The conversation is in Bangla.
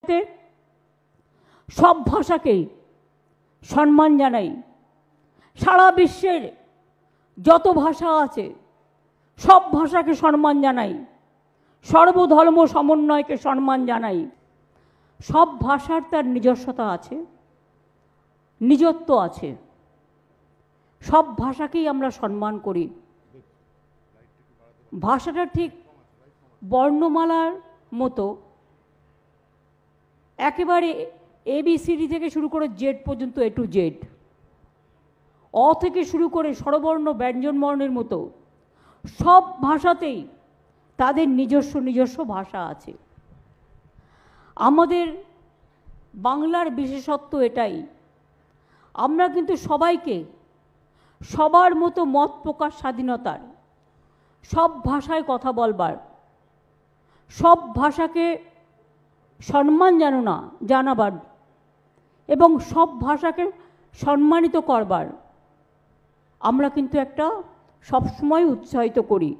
মুহূর্তে সব ভাষাকেই সম্মান জানাই। সারা বিশ্বের যত ভাষা আছে সব ভাষাকে সম্মান জানাই, সর্বধর্ম সমন্বয়কে সম্মান জানাই। সব ভাষার তার নিজস্বতা আছে, নিজত্ব আছে। সব ভাষাকেই আমরা সম্মান করি। ভাষাটা ঠিক বর্ণমালার মতো, একেবারে ABCD থেকে শুরু করে জেড পর্যন্ত, A to Z, অ থেকে শুরু করে স্বরবর্ণ ব্যঞ্জনবর্ণের মতো সব ভাষাতেই তাদের নিজস্ব ভাষা আছে। আমাদের বাংলার বিশেষত্ব এটাই, আমরা কিন্তু সবাইকে সবার মতো মত প্রকাশ স্বাধীনতার, সব ভাষায় কথা বলবার, সব ভাষাকে সম্মান জানাবার এবং সব ভাষাকে সম্মানিত করবার আমরা কিন্তু একটা সবসময় উৎসাহিত করি।